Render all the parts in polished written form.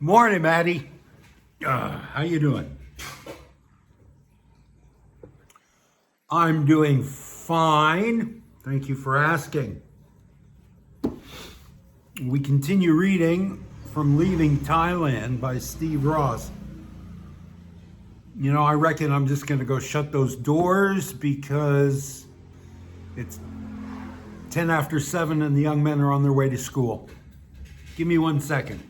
Morning, Maddie. How you doing? I'm doing fine. Thank you for asking. We continue reading from Leaving Thailand by Steve Ross. You know, I reckon I'm just going to go shut those doors because it's 10 after 7 and the young men are on their way to school. Give me 1 second.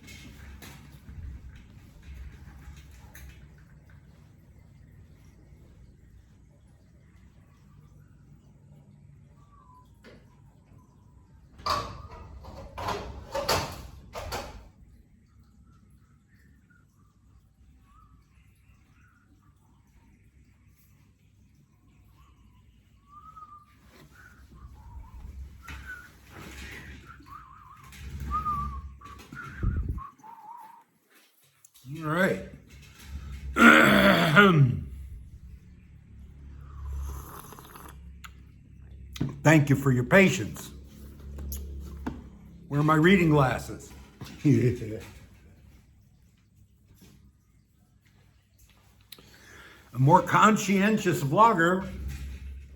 All right. Thank you for your patience. Where are my reading glasses? A more conscientious vlogger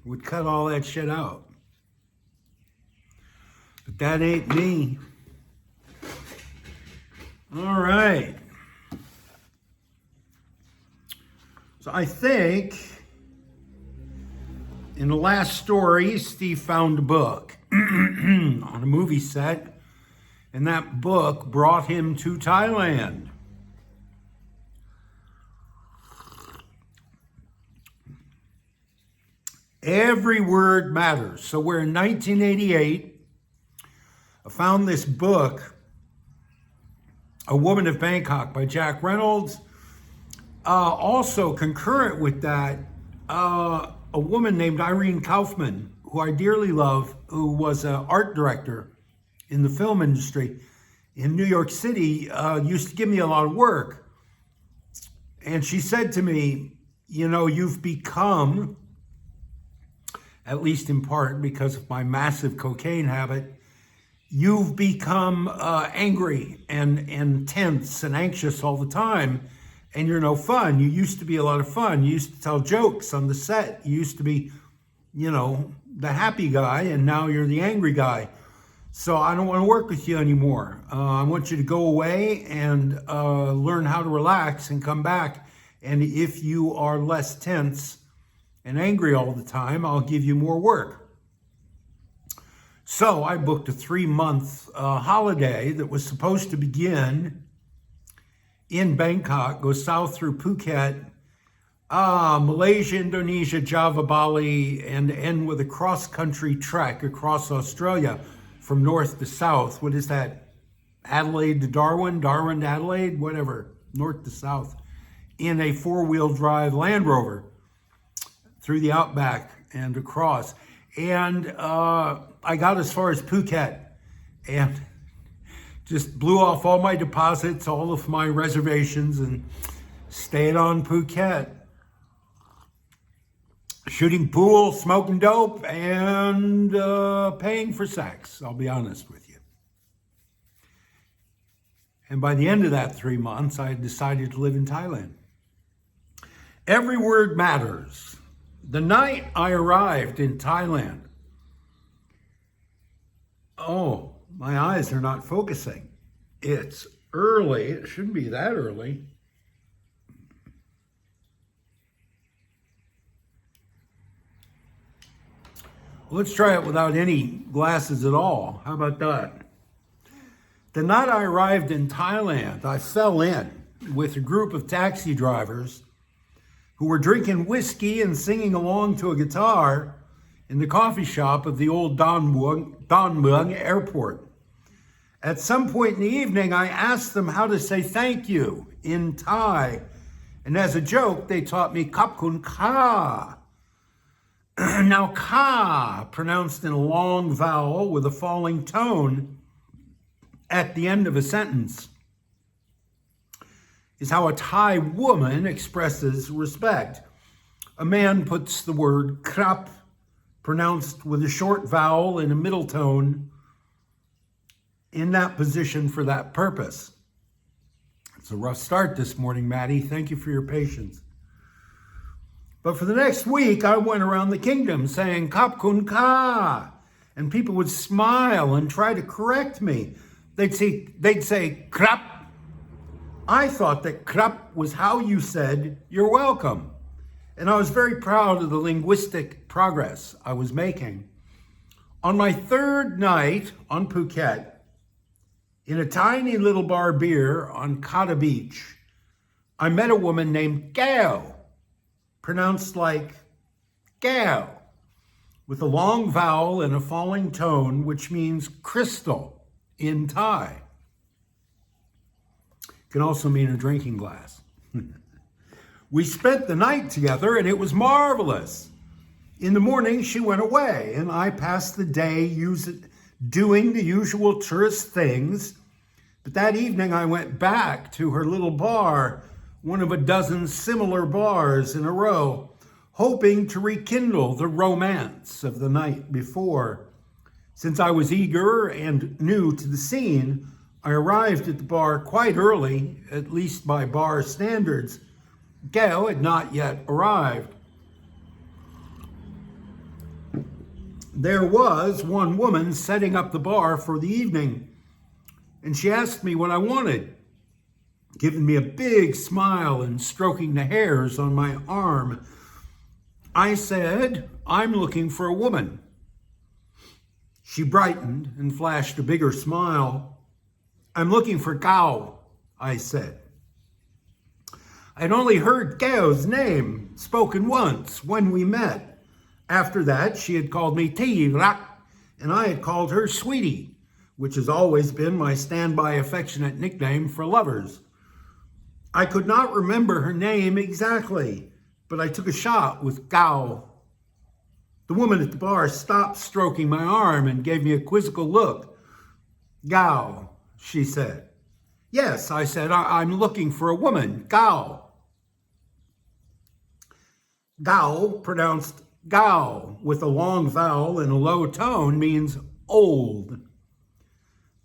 would cut all that shit out. But that ain't me. All right. So I think in the last story, Steve found a book on a movie set, and that book brought him to Thailand. Every word matters. So we're in 1988. I found this book, A Woman of Bangkok by Jack Reynolds. Also concurrent with that, a woman named Irene Kaufman, who I dearly love, who was an art director in the film industry in New York City, used to give me a lot of work. And she said to me, you know, you've become, at least in part because of my massive cocaine habit, you've become angry and tense and anxious all the time. And you're no fun. You used to be a lot of fun. You used to tell jokes on the set. You used to be, you know, the happy guy, and now you're the angry guy. So I don't want to work with you anymore. I want you to go away and learn how to relax and come back. And if you are less tense and angry all the time, I'll give you more work. So I booked a 3-month holiday that was supposed to begin in Bangkok, go south through Phuket, Malaysia, Indonesia, Java, Bali, and end with a cross-country trek across Australia from north to south. What is that? Adelaide to Darwin, Darwin to Adelaide, whatever, north to south, in a 4-wheel drive Land Rover through the outback and across. And I got as far as Phuket and just blew off all my deposits, all of my reservations, and stayed on Phuket. Shooting pool, smoking dope, and paying for sex, I'll be honest with you. And by the end of that 3 months, I had decided to live in Thailand. Every word matters. The night I arrived in Thailand, oh, my eyes are not focusing. It's early. It shouldn't be that early. Let's try it without any glasses at all. How about that? The night I arrived in Thailand, I fell in with a group of taxi drivers who were drinking whiskey and singing along to a guitar in the coffee shop of the old Don Mueang airport. At some point in the evening, I asked them how to say thank you in Thai. And as a joke, they taught me Khop Kun Ka. Now, Ka, pronounced in a long vowel with a falling tone at the end of a sentence, is how a Thai woman expresses respect. A man puts the word krap, pronounced with a short vowel in a middle tone, in that position for that purpose. It's a rough start this morning, Maddie. Thank you for your patience. But for the next week, I went around the kingdom saying, Kap kun ka, and people would smile and try to correct me. They'd say, krap. I thought that krap was how you said, you're welcome. And I was very proud of the linguistic progress I was making. On my third night on Phuket, in a tiny little bar beer on Kata Beach, I met a woman named Gao, pronounced like Gao, with a long vowel and a falling tone, which means crystal in Thai. It can also mean a drinking glass. We spent the night together and it was marvelous. In the morning, she went away and I passed the day doing the usual tourist things. But that evening I went back to her little bar, one of a dozen similar bars in a row, hoping to rekindle the romance of the night before. Since I was eager and new to the scene, I arrived at the bar quite early, at least by bar standards. Gao had not yet arrived. There was one woman setting up the bar for the evening, and she asked me what I wanted, giving me a big smile and stroking the hairs on my arm. I said, I'm looking for a woman. She brightened and flashed a bigger smile. I'm looking for Gao, I said. I'd only heard Gao's name spoken once when we met. After that, she had called me Tirak, and I had called her Sweetie, which has always been my standby affectionate nickname for lovers. I could not remember her name exactly, but I took a shot with Gao. The woman at the bar stopped stroking my arm and gave me a quizzical look. Gao, she said. Yes, I said, I'm looking for a woman, Gao. Gao, pronounced Gao with a long vowel and a low tone, means old.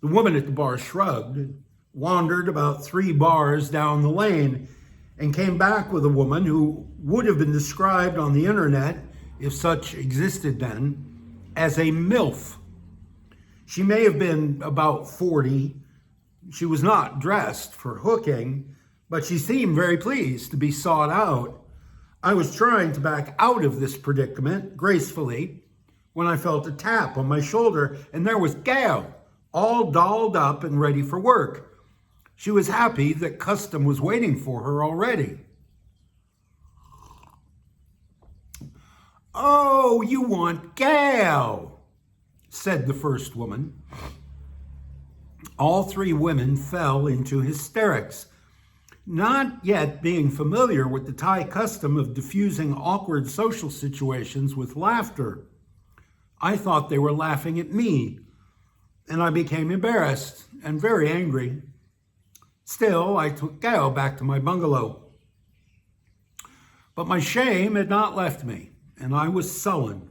The woman at the bar shrugged, wandered about 3 bars down the lane, and came back with a woman who would have been described on the internet, if such existed then, as a MILF. She may have been about 40. She was not dressed for hooking, but she seemed very pleased to be sought out. I was trying to back out of this predicament gracefully when I felt a tap on my shoulder, and there was Gao, all dolled up and ready for work. She was happy that custom was waiting for her already. Oh, you want Gao, said the first woman. All 3 women fell into hysterics, not yet being familiar with the Thai custom of diffusing awkward social situations with laughter. I thought they were laughing at me, and I became embarrassed and very angry. Still, I took Gao back to my bungalow. But my shame had not left me, and I was sullen.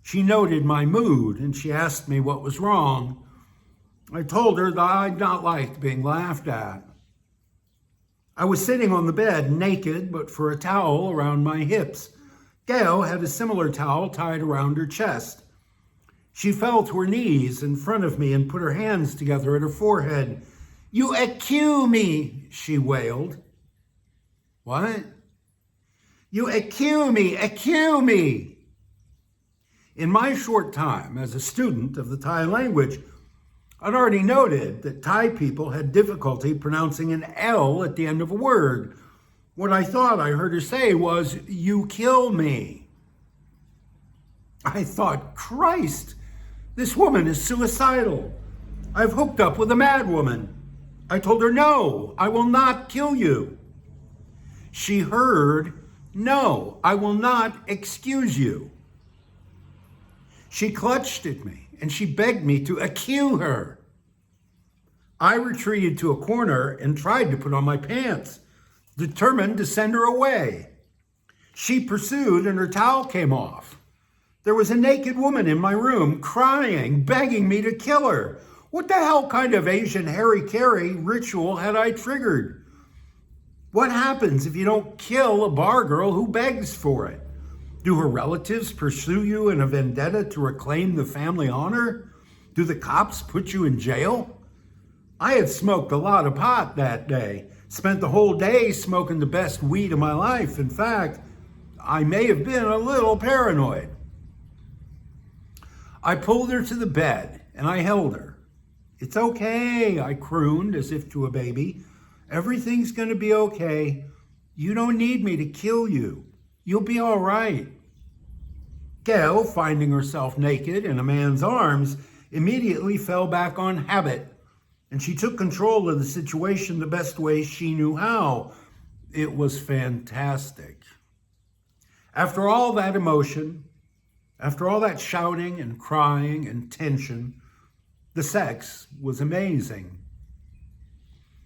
She noted my mood, and she asked me what was wrong. I told her that I'd not liked being laughed at. I was sitting on the bed, naked, but for a towel around my hips. Gao had a similar towel tied around her chest. She fell to her knees in front of me and put her hands together at her forehead. You accuse me, she wailed. What? You accuse me. In my short time as a student of the Thai language, I'd already noted that Thai people had difficulty pronouncing an L at the end of a word. What I thought I heard her say was, you kill me. I thought, Christ, this woman is suicidal. I've hooked up with a mad woman. I told her, no, I will not kill you. She heard, no, I will not excuse you. She clutched at me and she begged me to accuse her. I retreated to a corner and tried to put on my pants, determined to send her away. She pursued and her towel came off. There was a naked woman in my room crying, begging me to kill her. What the hell kind of Asian Harry Carey ritual had I triggered? What happens if you don't kill a bar girl who begs for it? Do her relatives pursue you in a vendetta to reclaim the family honor? Do the cops put you in jail? I had smoked a lot of pot that day. Spent the whole day smoking the best weed of my life. In fact, I may have been a little paranoid. I pulled her to the bed and I held her. It's okay, I crooned as if to a baby. Everything's gonna be okay. You don't need me to kill you. You'll be all right. Gail, finding herself naked in a man's arms, immediately fell back on habit, and she took control of the situation the best way she knew how. It was fantastic. After all that emotion, after all that shouting and crying and tension, the sex was amazing.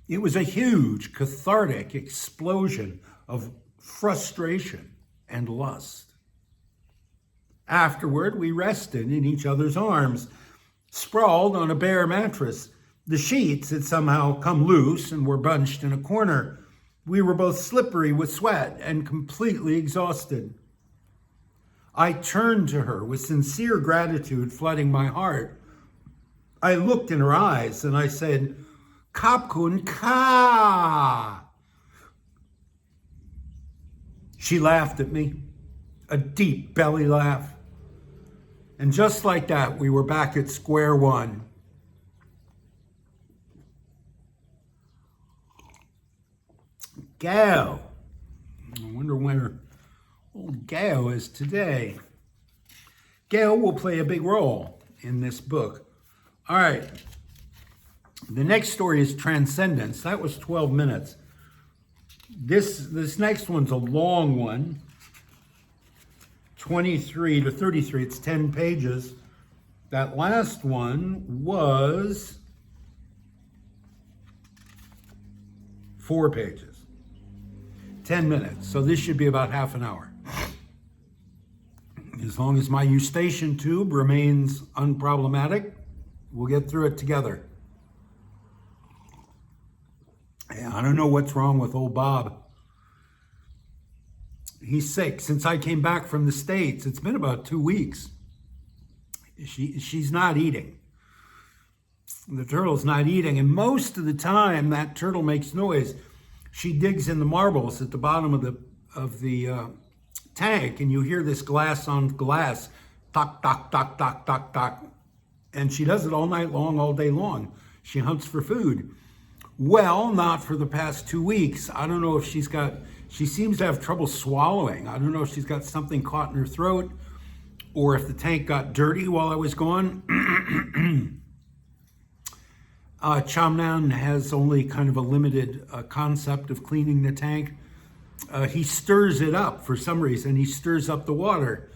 It was a huge, cathartic explosion of frustration and lust. Afterward, we rested in each other's arms, sprawled on a bare mattress. The sheets had somehow come loose and were bunched in a corner. We were both slippery with sweat and completely exhausted. I turned to her with sincere gratitude flooding my heart. I looked in her eyes and I said, "Kapkun ka." She laughed at me, a deep belly laugh. And just like that, we were back at square one. Gail. I wonder where old Gail is today. Gail will play a big role in this book. All right. The next story is Transcendence. That was 12 minutes. This next one's a long one. 23 to 33. It's 10 pages. That last one was 4 pages. 10 minutes. So this should be about half an hour. As long as my eustachian tube remains unproblematic, we'll get through it together. Yeah, I don't know what's wrong with old Bob. He's sick. Since I came back from the States, it's been about 2 weeks. She's not eating. The turtle's not eating, and most of the time that turtle makes noise. She digs in the marbles at the bottom of the tank, and you hear this glass on glass, tock, tock, tock, tock, tock, tock. And she does it all night long, all day long. She hunts for food. Well, not for the past 2 weeks. I don't know if she seems to have trouble swallowing. I don't know if she's got something caught in her throat or if the tank got dirty while I was gone. Chamnan has only kind of a limited concept of cleaning the tank. He stirs it up for some reason. He stirs up the water.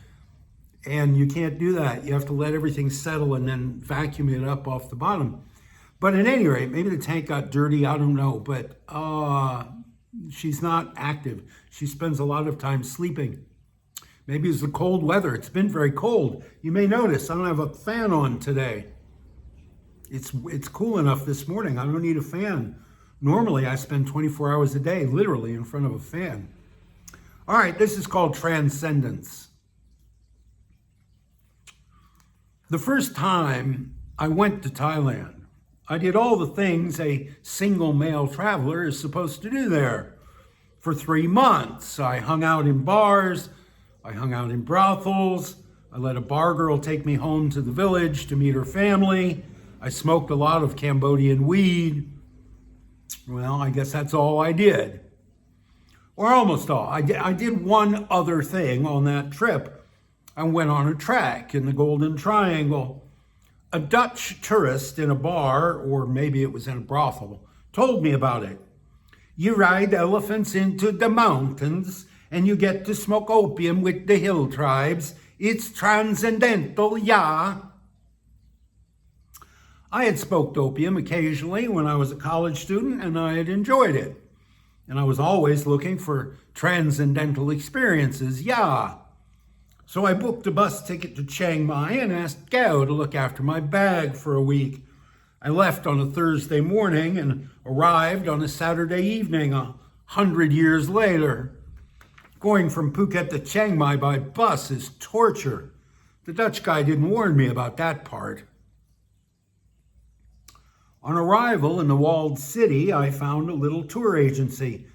And you can't do that. You have to let everything settle and then vacuum it up off the bottom. But at any rate, maybe the tank got dirty, I don't know. But she's not active. She spends a lot of time sleeping. Maybe it's the cold weather. It's been very cold. You may notice I don't have a fan on today. It's cool enough this morning. I don't need a fan. Normally, I spend 24 hours a day literally in front of a fan. All right, this is called Transcendence. The first time I went to Thailand, I did all the things a single male traveler is supposed to do there. For 3 months, I hung out in bars, I hung out in brothels, I let a bar girl take me home to the village to meet her family, I smoked a lot of Cambodian weed. Well, I guess that's all I did. Or almost all. I did one other thing on that trip. I went on a trek in the Golden Triangle. A Dutch tourist in a bar, or maybe it was in a brothel, told me about it. You ride elephants into the mountains and you get to smoke opium with the hill tribes. It's transcendental, yeah. I had smoked opium occasionally when I was a college student and I had enjoyed it. And I was always looking for transcendental experiences, yeah. So I booked a bus ticket to Chiang Mai and asked Gao to look after my bag for a week. I left on a Thursday morning and arrived on a Saturday evening 100 years later. Going from Phuket to Chiang Mai by bus is torture. The Dutch guy didn't warn me about that part. On arrival in the walled city, I found a little tour agency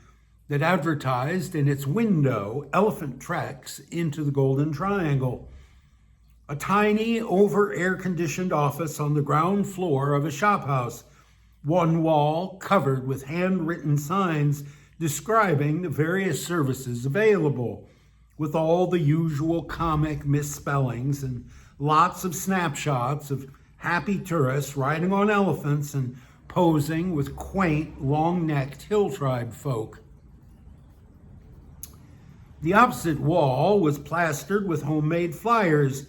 that advertised in its window elephant treks into the Golden Triangle. A tiny, over-air-conditioned office on the ground floor of a shophouse, one wall covered with handwritten signs describing the various services available, with all the usual comic misspellings and lots of snapshots of happy tourists riding on elephants and posing with quaint, long-necked hill tribe folk. The opposite wall was plastered with homemade flyers,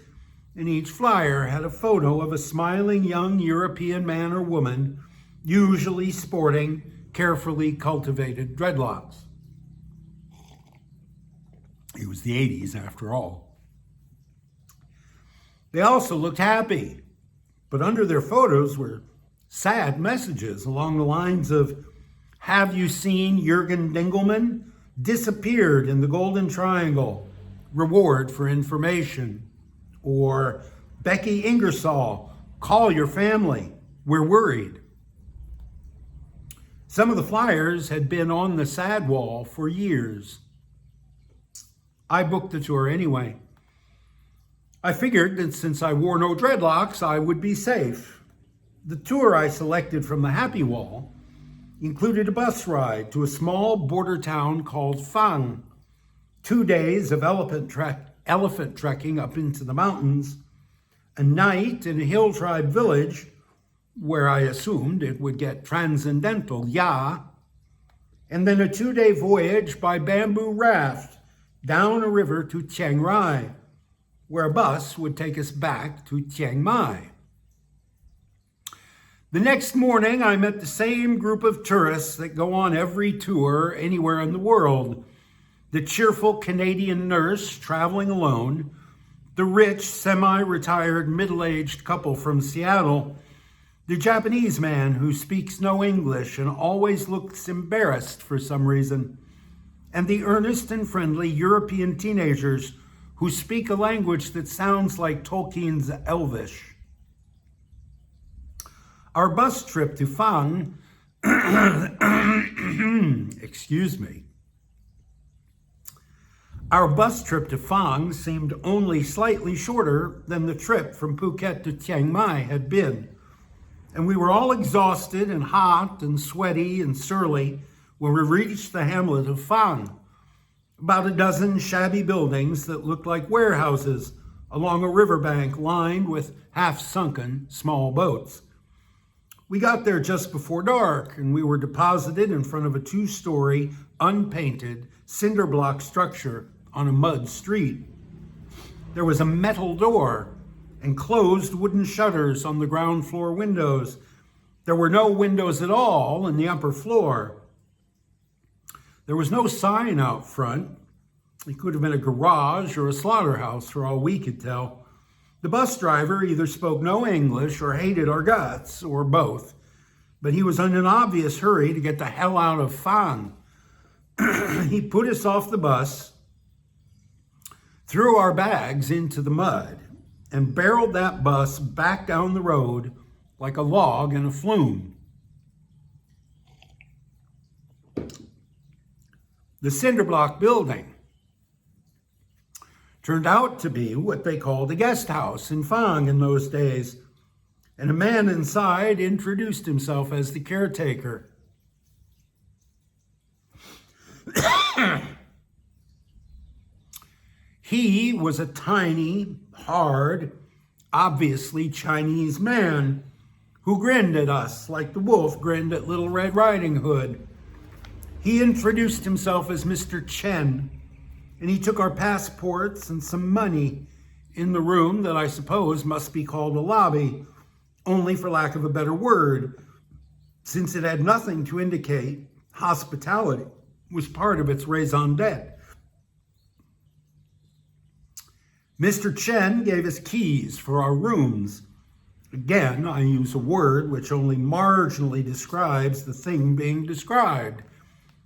and each flyer had a photo of a smiling young European man or woman, usually sporting carefully cultivated dreadlocks. It was the 80s, after all. They also looked happy, but under their photos were sad messages along the lines of, "Have you seen Jürgen Dingelman? Disappeared in the Golden Triangle. Reward for information." Or, "Becky Ingersoll, call your family. We're worried." Some of the flyers had been on the sad wall for years. I booked the tour anyway. I figured that since I wore no dreadlocks, I would be safe. The tour I selected from the happy wall included a bus ride to a small border town called Phang, 2 days of elephant trekking up into the mountains, a night in a hill tribe village where I assumed it would get transcendental, and then a 2-day voyage by bamboo raft down a river to Chiang Rai, where a bus would take us back to Chiang Mai. The next morning, I met the same group of tourists that go on every tour anywhere in the world. The cheerful Canadian nurse traveling alone, the rich, semi-retired, middle-aged couple from Seattle, the Japanese man who speaks no English and always looks embarrassed for some reason, and the earnest and friendly European teenagers who speak a language that sounds like Tolkien's Elvish. Our bus trip to Phang, Our bus trip to Phang seemed only slightly shorter than the trip from Phuket to Chiang Mai had been. And we were all exhausted and hot and sweaty and surly when we reached the hamlet of Phang, about a dozen shabby buildings that looked like warehouses along a riverbank lined with half-sunken small boats. We got there just before dark, and we were deposited in front of a 2-story, unpainted, cinder block structure on a mud street. There was a metal door and closed wooden shutters on the ground floor windows. There were no windows at all in the upper floor. There was no sign out front. It could have been a garage or a slaughterhouse for all we could tell. The bus driver either spoke no English or hated our guts, or both, but he was in an obvious hurry to get the hell out of Phang. He put us off the bus, threw our bags into the mud, and barreled that bus back down the road like a log in a flume. The cinder block building turned out to be what they called a guest house in Phang in those days, and a man inside introduced himself as the caretaker. He was a tiny, hard, obviously Chinese man who grinned at us like the wolf grinned at Little Red Riding Hood. He introduced himself as Mr. Chen, and he took our passports and some money in the room that I suppose must be called a lobby, only for lack of a better word, since it had nothing to indicate hospitality was part of its raison d'etre. Mr. Chen gave us keys for our rooms, Again, I use a word which only marginally describes the thing being described,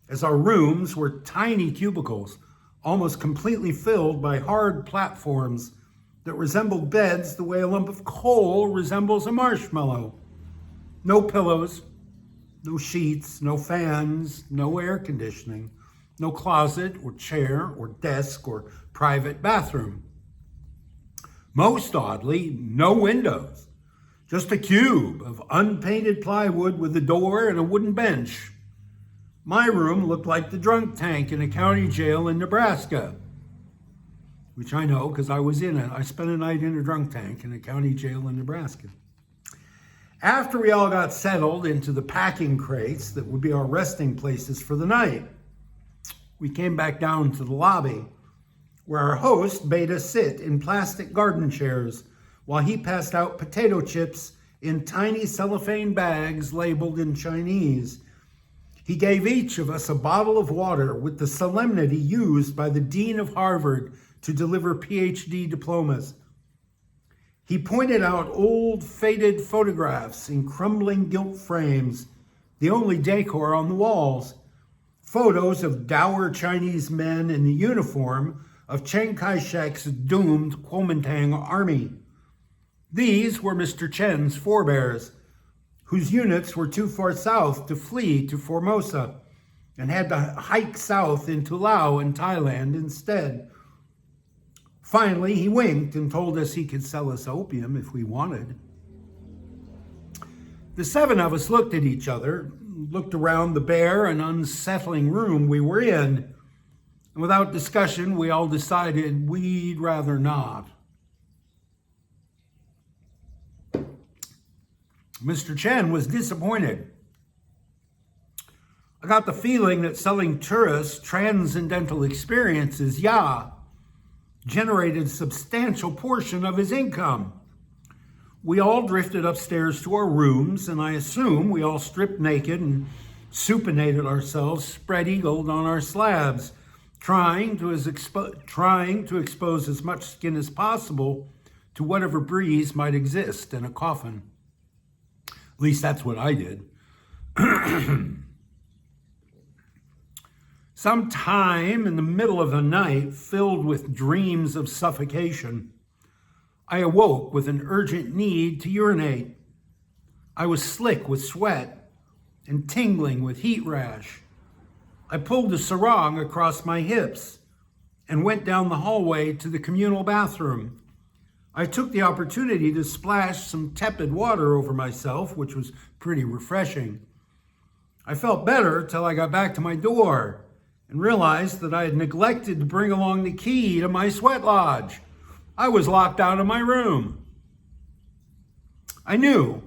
as our rooms were tiny cubicles, almost completely filled by hard platforms that resembled beds the way a lump of coal resembles a marshmallow. No pillows, no sheets, no fans, no air conditioning, no closet or chair or desk or private bathroom. Most oddly, no windows, just a cube of unpainted plywood with a door and a wooden bench. My room looked like the drunk tank in a county jail in Nebraska, which I know because I was in it. I spent a night in a drunk tank in a county jail in Nebraska. After we all got settled into the packing crates that would be our resting places for the night, we came back down to the lobby, where our host bade us sit in plastic garden chairs while he passed out potato chips in tiny cellophane bags labeled in Chinese. He gave each of us a bottle of water with the solemnity used by the Dean of Harvard to deliver PhD diplomas. He pointed out old, faded photographs in crumbling gilt frames, the only decor on the walls. Photos of dour Chinese men in the uniform of Chiang Kai-shek's doomed Kuomintang army. These were Mr. Chen's forebears, whose units were too far south to flee to Formosa and had to hike south into Laos in Thailand instead. Finally, he winked and told us he could sell us opium if we wanted. The seven of us looked at each other, looked around the bare and unsettling room we were in, and without discussion, we all decided we'd rather not. Mr. Chen was disappointed. I got the feeling that selling tourists transcendental experiences, generated a substantial portion of his income. We all drifted upstairs to our rooms, and I assume we all stripped naked and supinated ourselves, spread-eagled on our slabs, trying to expose as much skin as possible to whatever breeze might exist in a coffin. At least that's what I did. Sometime in the middle of the night, filled with dreams of suffocation, I awoke with an urgent need to urinate. I was slick with sweat and tingling with heat rash. I pulled a sarong across my hips and went down the hallway to the communal bathroom. I took the opportunity to splash some tepid water over myself, which was pretty refreshing. I felt better till I got back to my door and realized that I had neglected to bring along the key to my sweat lodge. I was locked out of my room. I knew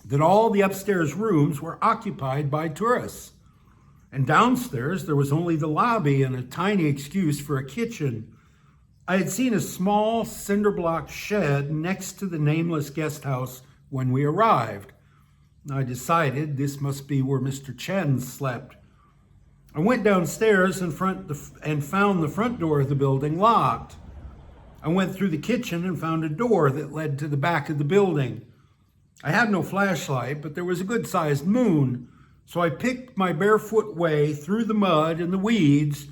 that all the upstairs rooms were occupied by tourists, and downstairs there was only the lobby and a tiny excuse for a kitchen. I had seen a small cinder block shed next to the nameless guest house when we arrived. I decided this must be where Mr. Chen slept. I went downstairs and found the front door of the building locked. I went through the kitchen and found a door that led to the back of the building. I had no flashlight, but there was a good-sized moon, so I picked my barefoot way through the mud and the weeds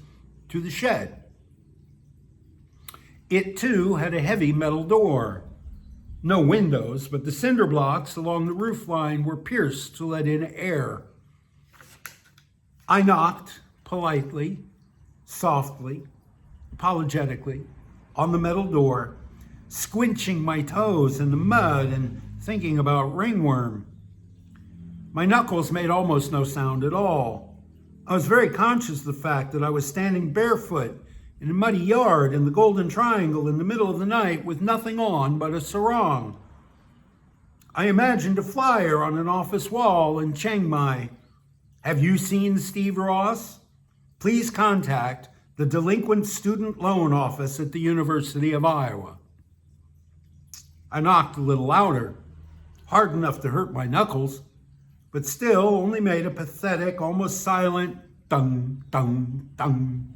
to the shed. It, too, had a heavy metal door. No windows, but the cinder blocks along the roof line were pierced to let in air. I knocked politely, softly, apologetically on the metal door, squinching my toes in the mud and thinking about ringworm. My knuckles made almost no sound at all. I was very conscious of the fact that I was standing barefoot in a muddy yard in the Golden Triangle in the middle of the night with nothing on but a sarong. I imagined a flyer on an office wall in Chiang Mai. Have you seen Steve Ross? Please contact the Delinquent Student Loan Office at the University of Iowa. I knocked a little louder, hard enough to hurt my knuckles, but still only made a pathetic, almost silent dung, dung, dung.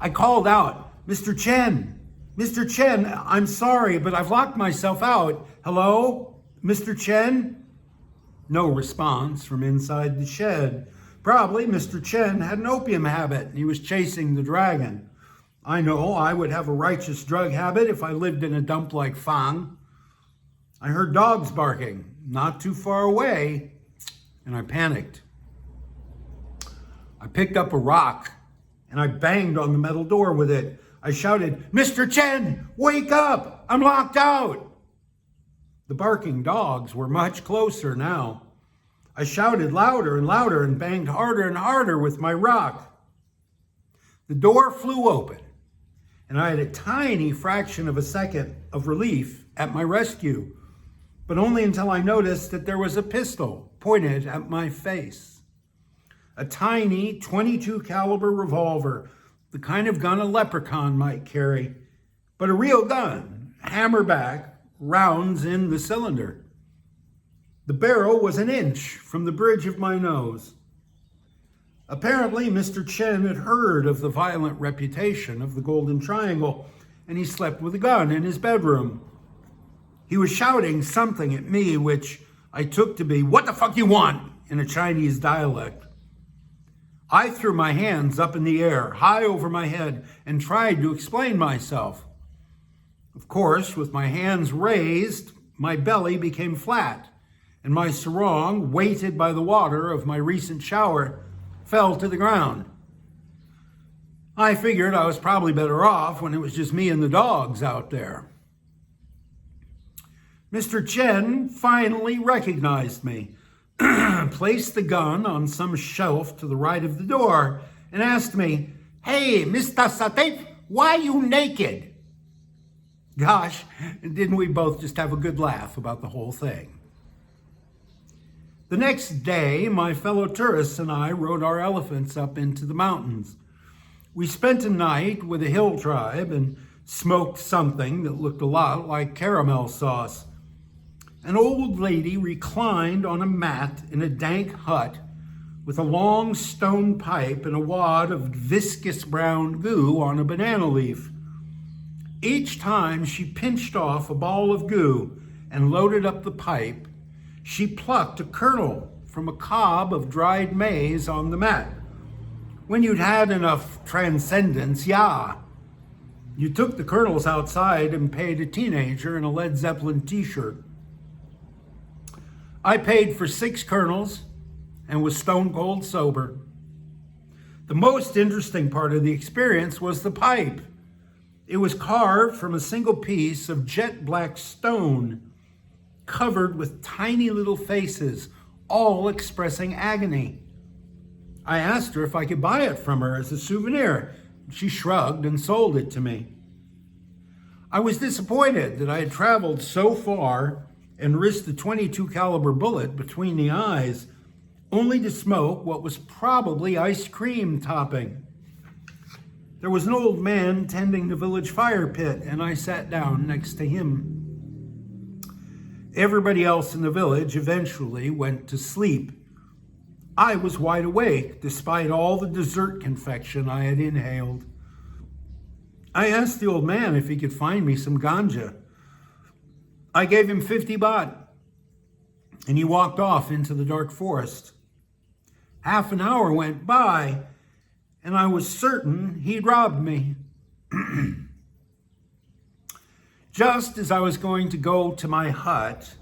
I called out, "Mr. Chen, Mr. Chen, I'm sorry, but I've locked myself out. Hello? Mr. Chen? No response from inside the shed. Probably Mr. Chen had an opium habit and he was chasing the dragon. I know I would have a righteous drug habit if I lived in a dump like Fang. I heard dogs barking not too far away, and I panicked. I picked up a rock and I banged on the metal door with it. I shouted, "Mr. Chen, wake up! I'm locked out!" The barking dogs were much closer now. I shouted louder and louder and banged harder and harder with my rock. The door flew open, and I had a tiny fraction of a second of relief at my rescue, but only until I noticed that there was a pistol pointed at my face. A tiny .22 caliber revolver, the kind of gun a leprechaun might carry, but a real gun, hammerback, rounds in the cylinder. The barrel was an inch from the bridge of my nose. Apparently, Mr. Chen had heard of the violent reputation of the Golden Triangle, and he slept with a gun in his bedroom. He was shouting something at me, which I took to be, "What the fuck you want?" in a Chinese dialect. I threw my hands up in the air, high over my head, and tried to explain myself. Of course, with my hands raised, my belly became flat, and my sarong, weighted by the water of my recent shower, fell to the ground. I figured I was probably better off when it was just me and the dogs out there. Mr. Chen finally recognized me, placed the gun on some shelf to the right of the door, and asked me, "Hey, Mr. Satif, why you naked?" Gosh, didn't we both just have a good laugh about the whole thing? The next day, my fellow tourists and I rode our elephants up into the mountains. We spent a night with a hill tribe and smoked something that looked a lot like caramel sauce. An old lady reclined on a mat in a dank hut with a long stone pipe and a wad of viscous brown goo on a banana leaf. Each time she pinched off a ball of goo and loaded up the pipe, she plucked a kernel from a cob of dried maize on the mat. When you'd had enough transcendence, you took the kernels outside and paid a teenager in a Led Zeppelin t-shirt. I paid for 6 kernels and was stone cold sober. The most interesting part of the experience was the pipe. It was carved from a single piece of jet black stone, covered with tiny little faces, all expressing agony. I asked her if I could buy it from her as a souvenir. She shrugged and sold it to me. I was disappointed that I had traveled so far and risked the .22 caliber bullet between the eyes, only to smoke what was probably ice cream topping. There was an old man tending the village fire pit, and I sat down next to him. Everybody else in the village eventually went to sleep. I was wide awake, despite all the dessert confection I had inhaled. I asked the old man if he could find me some ganja. I gave him 50 baht, and he walked off into the dark forest. Half an hour went by, and I was certain he'd robbed me. Just as I was going to go to my hut,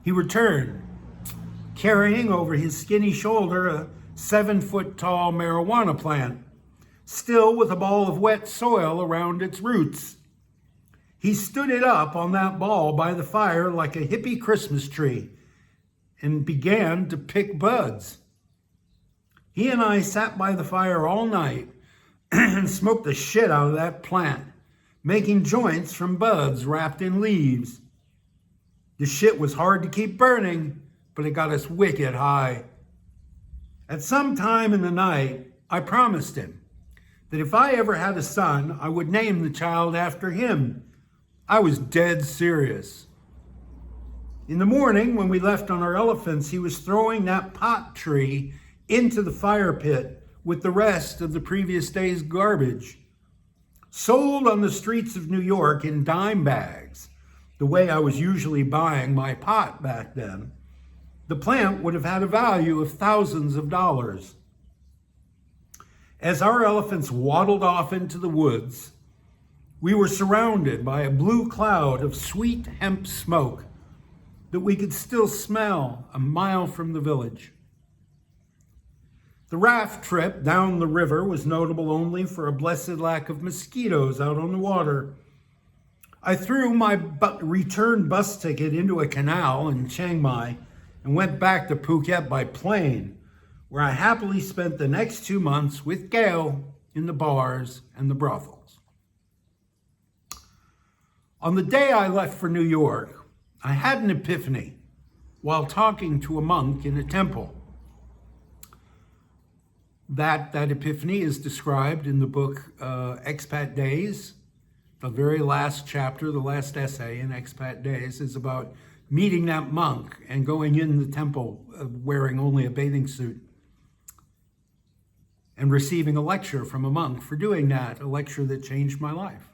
he returned, carrying over his skinny shoulder a 7-foot-tall marijuana plant, still with a ball of wet soil around its roots. He stood it up on that ball by the fire like a hippie Christmas tree and began to pick buds. He and I sat by the fire all night and smoked the shit out of that plant, making joints from buds wrapped in leaves. The shit was hard to keep burning, but it got us wicked high. At some time in the night, I promised him that if I ever had a son, I would name the child after him. I was dead serious. In the morning, when we left on our elephants, he was throwing that pot tree into the fire pit with the rest of the previous day's garbage. sold on the streets of New York in dime bags, the way I was usually buying my pot back then, the plant would have had a value of thousands of dollars. As our elephants waddled off into the woods, we were surrounded by a blue cloud of sweet hemp smoke that we could still smell a mile from the village. The raft trip down the river was notable only for a blessed lack of mosquitoes out on the water. I threw my return bus ticket into a canal in Chiang Mai and went back to Phuket by plane, where I happily spent the next 2 months with Gail in the bars and the brothels. On the day I left for New York, I had an epiphany while talking to a monk in a temple. That epiphany is described in the book Expat Days. The very last chapter, the last essay in Expat Days, is about meeting that monk and going in the temple wearing only a bathing suit and receiving a lecture from a monk for doing that, a lecture that changed my life.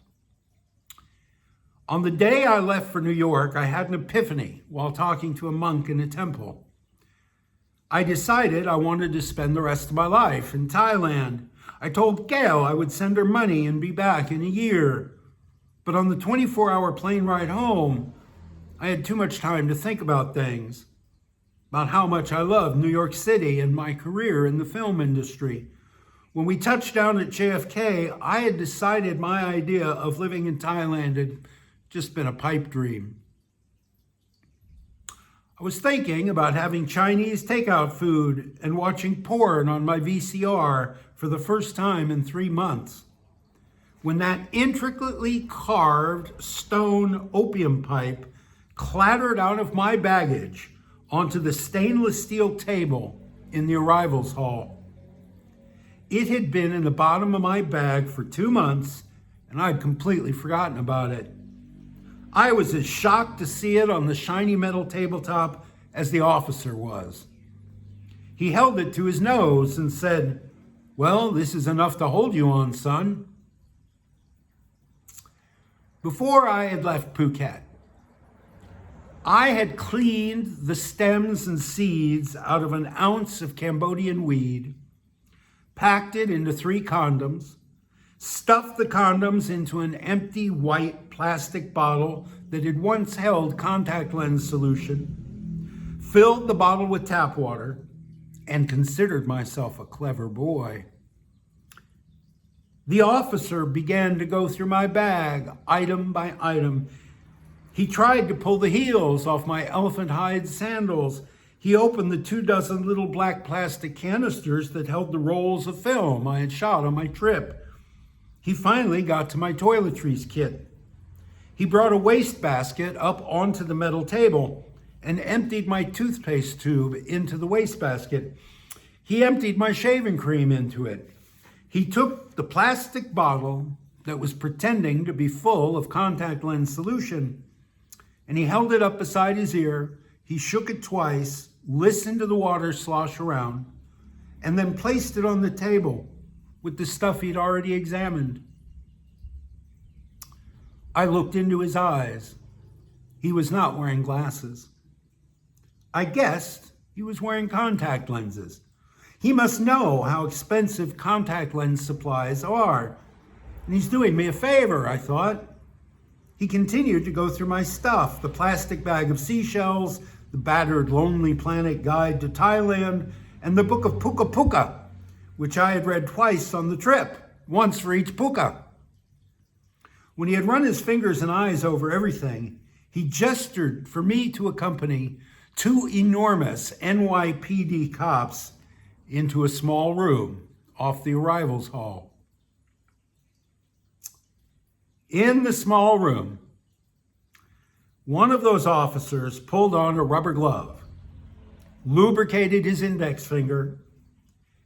On the day I left for New York, I had an epiphany while talking to a monk in a temple. I decided I wanted to spend the rest of my life in Thailand. I told Gail I would send her money and be back in a year. But on the 24-hour plane ride home, I had too much time to think about things, about how much I loved New York City and my career in the film industry. When we touched down at JFK, I had decided my idea of living in Thailand had just been a pipe dream. I was thinking about having Chinese takeout food and watching porn on my VCR for the first time in 3 months, when that intricately carved stone opium pipe clattered out of my baggage onto the stainless steel table in the arrivals hall. It had been in the bottom of my bag for 2 months, and I'd completely forgotten about it. I was as shocked to see it on the shiny metal tabletop as the officer was. He held it to his nose and said, "Well, this is enough to hold you on, son." Before I had left Phuket, I had cleaned the stems and seeds out of an ounce of Cambodian weed, packed it into 3 condoms, stuffed the condoms into an empty white plastic bottle that had once held contact lens solution, filled the bottle with tap water, and considered myself a clever boy. The officer began to go through my bag, item by item. He tried to pull the heels off my elephant hide sandals. He opened the 24 little black plastic canisters that held the rolls of film I had shot on my trip. He finally got to my toiletries kit. He brought a wastebasket up onto the metal table and emptied my toothpaste tube into the wastebasket. He emptied my shaving cream into it. He took the plastic bottle that was pretending to be full of contact lens solution, and he held it up beside his ear. He shook it twice, listened to the water slosh around, and then placed it on the table with the stuff he'd already examined. I looked into his eyes. He was not wearing glasses. I guessed he was wearing contact lenses. He must know how expensive contact lens supplies are, and he's doing me a favor, I thought. He continued to go through my stuff, the plastic bag of seashells, the battered Lonely Planet Guide to Thailand, and the book of Puka Puka, which I had read twice on the trip, once for each puka. When he had run his fingers and eyes over everything, he gestured for me to accompany 2 enormous NYPD cops into a small room off the arrivals hall. In the small room, one of those officers pulled on a rubber glove, lubricated his index finger,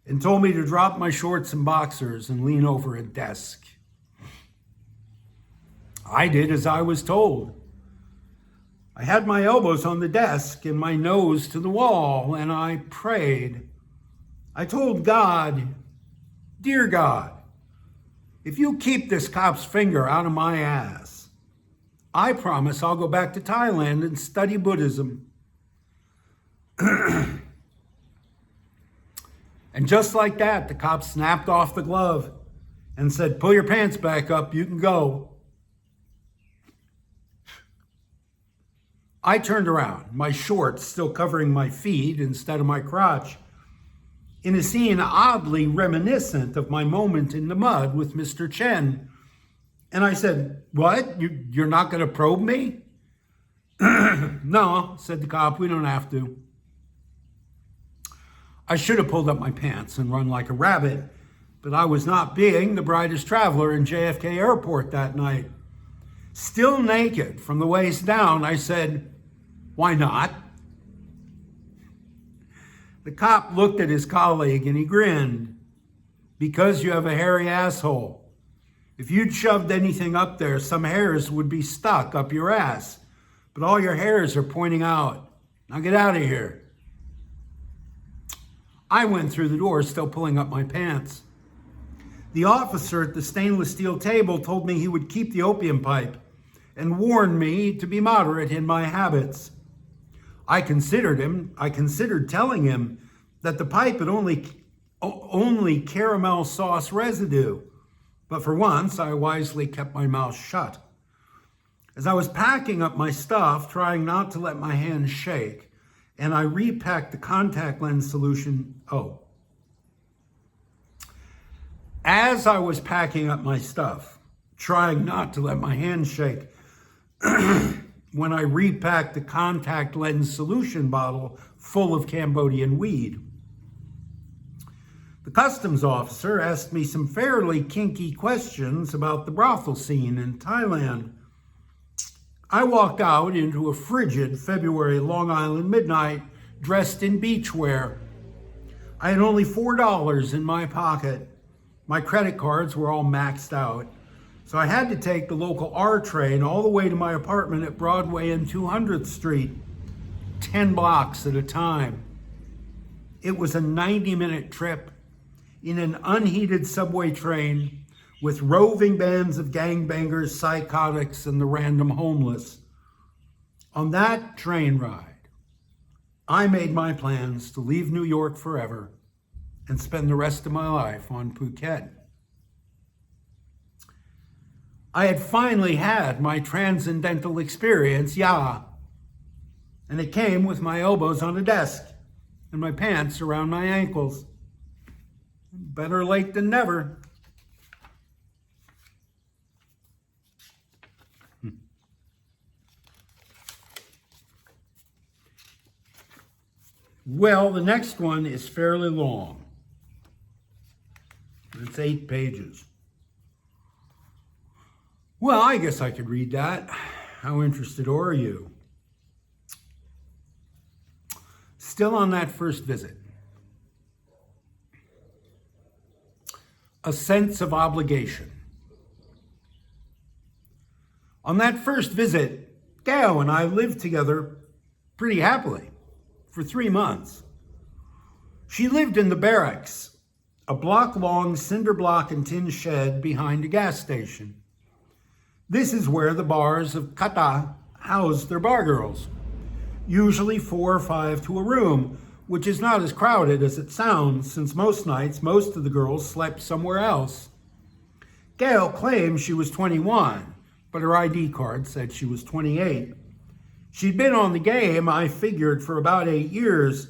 and told me to drop my shorts and boxers and lean over a desk. I did as I was told. I had my elbows on the desk and my nose to the wall, and I prayed. I told God, "Dear God, If you keep this cop's finger out of my ass, I promise I'll go back to Thailand and study Buddhism. And just like that, the cop snapped off the glove and said, "Pull your pants back up, you can go." I turned around, my shorts still covering my feet instead of my crotch, in a scene oddly reminiscent of my moment in the mud with Mr. Chen. And I said, "What? You're not going to probe me?" "No," said the cop, "we don't have to." I should have pulled up my pants and run like a rabbit, but I was not being the brightest traveler in JFK Airport that night. Still naked from the waist down, I said, "Why not?" The cop looked at his colleague and he grinned. "Because you have a hairy asshole. If you'd shoved anything up there, some hairs would be stuck up your ass. But all your hairs are pointing out. Now get out of here." I went through the door, still pulling up my pants. The officer at the stainless steel table told me he would keep the opium pipe and warned me to be moderate in my habits. I considered telling him that the pipe had only caramel sauce residue, but for once I wisely kept my mouth shut. As I was packing up my stuff, trying not to let my hands shake, and I repacked the contact lens solution. As I was packing up my stuff, trying not to let my hands shake, when I repacked the contact lens solution bottle full of Cambodian weed. The customs officer asked me some fairly kinky questions about the brothel scene in Thailand. I walked out into a frigid February Long Island midnight dressed in beachwear. I had only $4 in my pocket. My credit cards were all maxed out. So I had to take the local R train all the way to my apartment at Broadway and 200th Street, 10 blocks at a time. It was a 90-minute trip in an unheated subway train with roving bands of gangbangers, psychotics, and the random homeless. On that train ride, I made my plans to leave New York forever and spend the rest of my life on Phuket. I had finally had my transcendental experience, and it came with my elbows on a desk and my pants around my ankles. Better late than never. Well, the next one is fairly long. It's 8 pages. Well, I guess I could read that. How interested are you? Still on that first visit. A sense of obligation. On that first visit, Gao and I lived together pretty happily for 3 months. She lived in the barracks, a block-long cinder block and tin shed behind a gas station. This is where the bars of Kata housed their bar girls, usually 4 or 5 to a room, which is not as crowded as it sounds, since most nights, most of the girls slept somewhere else. Gail claimed she was 21, but her ID card said she was 28. She'd been on the game, I figured, for about 8 years,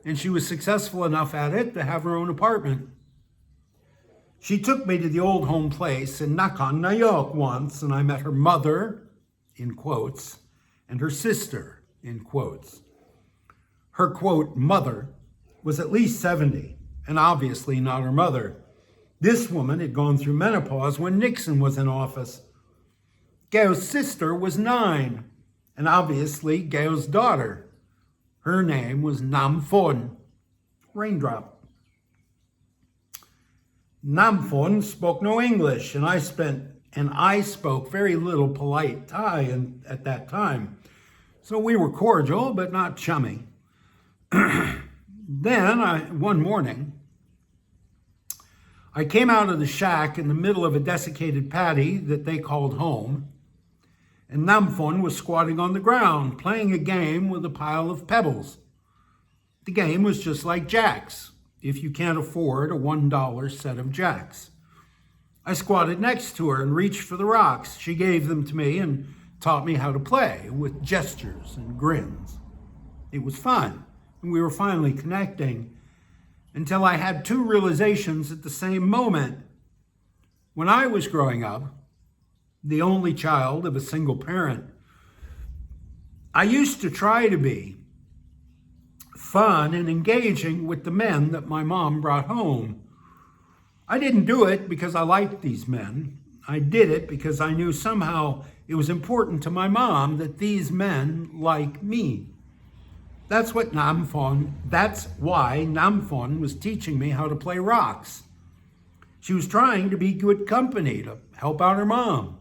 and she was successful enough at it to have her own apartment. She took me to the old home place in Nakhon Nayok once, and I met her mother, in quotes, and her sister, in quotes. Her, quote, mother was at least 70, and obviously not her mother. This woman had gone through menopause when Nixon was in office. Gao's sister was 9, and obviously Gao's daughter. Her name was Nam Phon, Raindrop. Nam Phon spoke no English, and I spoke very little polite Thai at that time. So we were cordial, but not chummy. Then, one morning, I came out of the shack in the middle of a desiccated paddy that they called home, and Namphon was squatting on the ground, playing a game with a pile of pebbles. The game was just like jacks, if you can't afford a $1 set of jacks. I squatted next to her and reached for the rocks. She gave them to me and taught me how to play with gestures and grins. It was fun, and we were finally connecting until I had two realizations at the same moment. When I was growing up, the only child of a single parent, I used to try to be fun and engaging with the men that my mom brought home. I didn't do it because I liked these men. I did it because I knew somehow it was important to my mom that these men like me. That's why Namphon was teaching me how to play rocks. She was trying to be good company to help out her mom.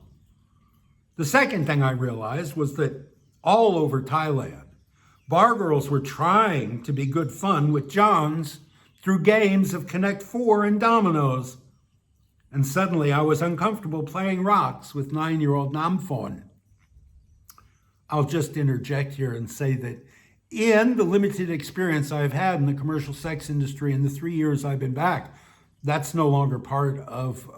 The second thing I realized was that all over Thailand, bar girls were trying to be good fun with Johns through games of Connect Four and dominoes. And suddenly I was uncomfortable playing rocks with 9-year-old Namphon. I'll just interject here and say that in the limited experience I've had in the commercial sex industry in the 3 years I've been back, that's no longer part of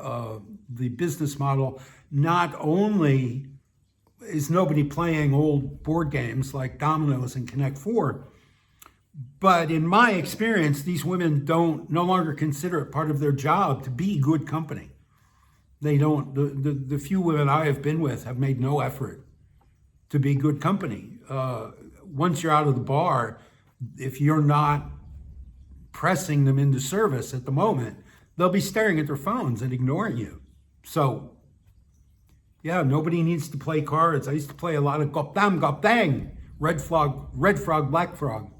the business model. Not only is nobody playing old board games like dominoes and Connect Four, but in my experience, these women no longer consider it part of their job to be good company. They don't. The few women I have been with have made no effort to be good company. Once you're out of the bar, if you're not pressing them into service at the moment, they'll be staring at their phones and ignoring you. So, yeah, nobody needs to play cards. I used to play a lot of gop dang, red frog, black frog.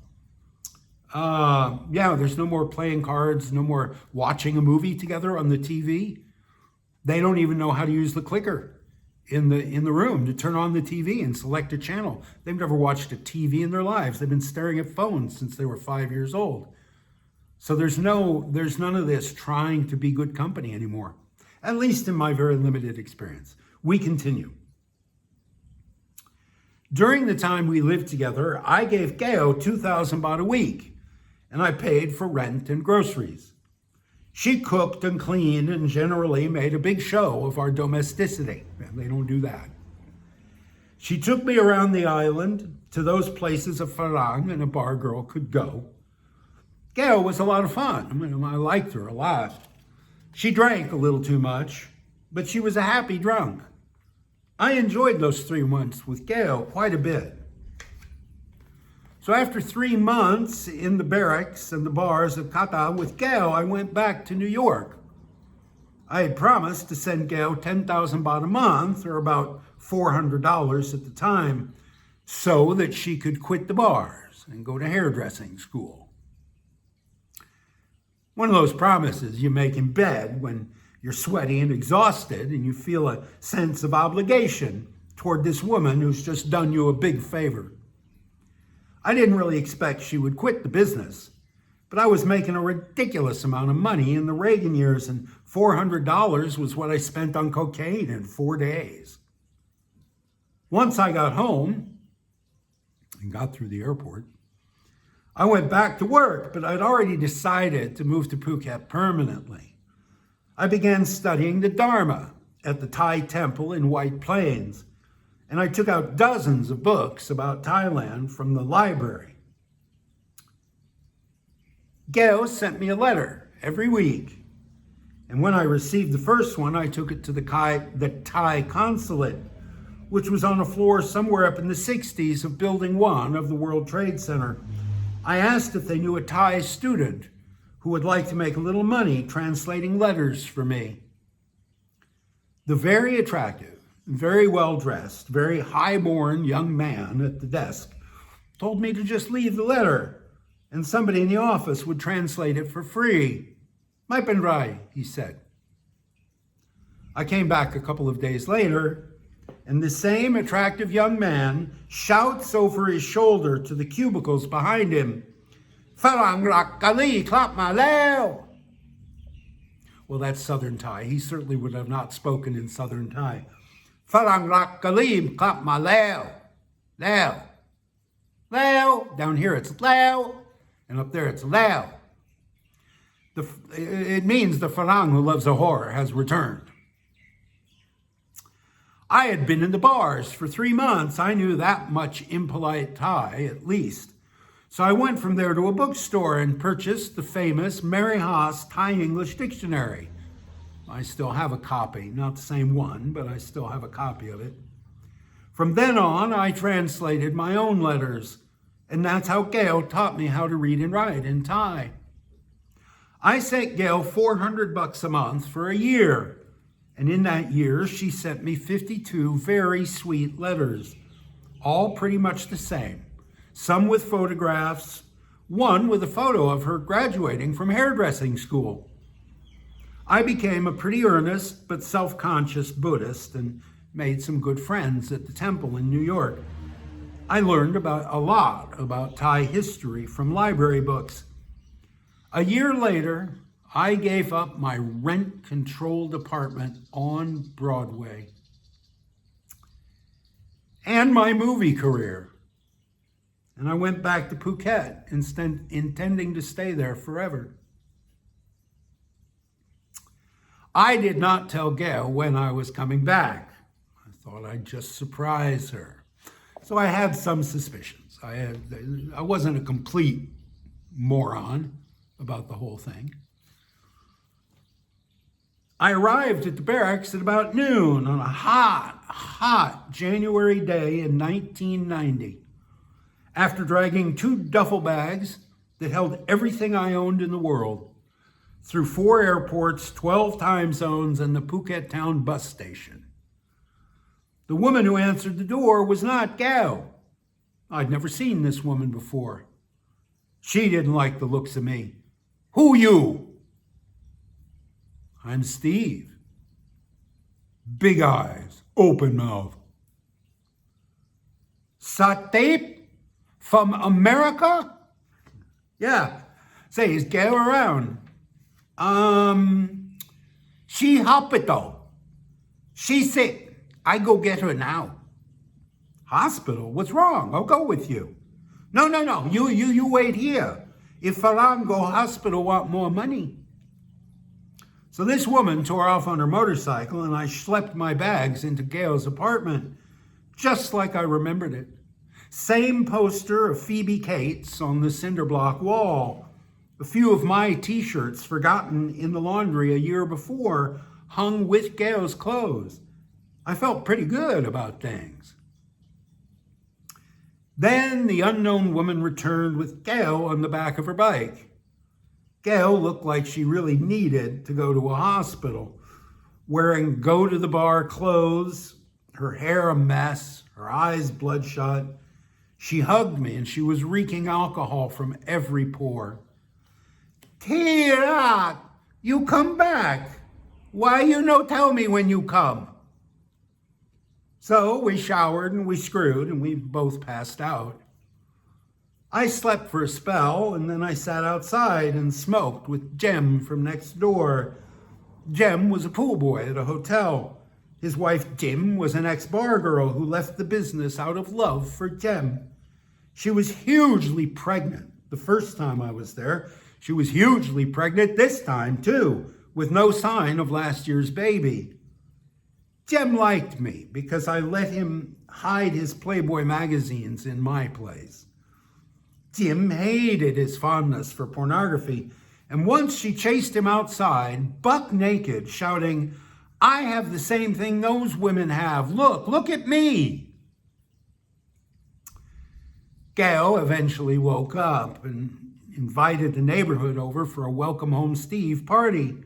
There's no more playing cards, no more watching a movie together on the TV. They don't even know how to use the clicker in the room to turn on the TV and select a channel. They've never watched a TV in their lives. They've been staring at phones since they were 5 years old. So there's none of this trying to be good company anymore, at least in my very limited experience. We continue. During the time we lived together, I gave Geo 2,000 baht a week, and I paid for rent and groceries. She cooked and cleaned and generally made a big show of our domesticity. They don't do that. She took me around the island to those places a Farang and a bar girl could go. Geo was a lot of fun. I liked her a lot. She drank a little too much, but she was a happy drunk. I enjoyed those 3 months with Geo quite a bit. So after 3 months in the barracks and the bars of Kata with Geo, I went back to New York. I had promised to send Geo 10,000 baht a month, or about $400 at the time, so that she could quit the bars and go to hairdressing school. One of those promises you make in bed when you're sweaty and exhausted and you feel a sense of obligation toward this woman who's just done you a big favor. I didn't really expect she would quit the business, but I was making a ridiculous amount of money in the Reagan years, and $400 was what I spent on cocaine in 4 days. Once I got home and got through the airport, I went back to work, but I'd already decided to move to Phuket permanently. I began studying the Dharma at the Thai temple in White Plains, and I took out dozens of books about Thailand from the library. Geo sent me a letter every week, and when I received the first one, I took it to the Thai consulate, which was on a floor somewhere up in the 60s of Building 1 of the World Trade Center. I asked if they knew a Thai student who would like to make a little money translating letters for me. The very attractive, very well-dressed, very high-born young man at the desk told me to just leave the letter and somebody in the office would translate it for free. "Mai pen rai," he said. I came back a couple of days later, and the same attractive young man shouts over his shoulder to the cubicles behind him, "Farang rak kali klap ma leo." Well, that's Southern Thai. He certainly would have not spoken in Southern Thai. Farang rak kalim kap ma leo. Leo. Leo. Down here it's Leo. And up there it's Leo. It means the Farang who loves a whore has returned. I had been in the bars for 3 months. I knew that much impolite Thai, at least. So I went from there to a bookstore and purchased the famous Mary Haas Thai-English Dictionary. I still have a copy, not the same one, but I still have a copy of it. From then on, I translated my own letters, and that's how Gail taught me how to read and write in Thai. I sent Gail $400 a month for a year, and in that year, she sent me 52 very sweet letters, all pretty much the same. Some with photographs, one with a photo of her graduating from hairdressing school. I became a pretty earnest but self-conscious Buddhist and made some good friends at the temple in New York. I learned a lot about Thai history from library books. A year later, I gave up my rent-controlled apartment on Broadway and my movie career. And I went back to Phuket, intending to stay there forever. I did not tell Gail when I was coming back. I thought I'd just surprise her. So I had some suspicions. I wasn't a complete moron about the whole thing. I arrived at the barracks at about noon on a hot January day in 1990. After dragging 2 duffel bags that held everything I owned in the world through 4 airports, 12 time zones, and the Phuket town bus station. The woman who answered the door was not Gao. I'd never seen this woman before. She didn't like the looks of me. Who you? I'm Steve. Big eyes, open mouth. Satip? From America? Yeah. Say, is Gail around? She hospital. She's sick. I go get her now. Hospital? What's wrong? I'll go with you. No. You wait here. If Farang go hospital want more money. So this woman tore off on her motorcycle and I schlepped my bags into Gail's apartment, just like I remembered it. Same poster of Phoebe Cates on the cinder block wall. A few of my t-shirts forgotten in the laundry a year before hung with Gail's clothes. I felt pretty good about things. Then the unknown woman returned with Gail on the back of her bike. Gail looked like she really needed to go to a hospital, wearing go-to-the-bar clothes, her hair a mess, her eyes bloodshot. She hugged me and she was reeking alcohol from every pore. Tirak, you come back. Why you no tell me when you come? So we showered and we screwed and we both passed out. I slept for a spell and then I sat outside and smoked with Jem from next door. Jem was a pool boy at a hotel. His wife Jim was an ex-bar girl who left the business out of love for Jem. She was hugely pregnant the first time I was there. She was hugely pregnant this time, too, with no sign of last year's baby. Jem liked me because I let him hide his Playboy magazines in my place. Jim hated his fondness for pornography, and once she chased him outside, buck naked, shouting, "I have the same thing those women have. Look at me." Gail eventually woke up and invited the neighborhood over for a Welcome Home Steve party.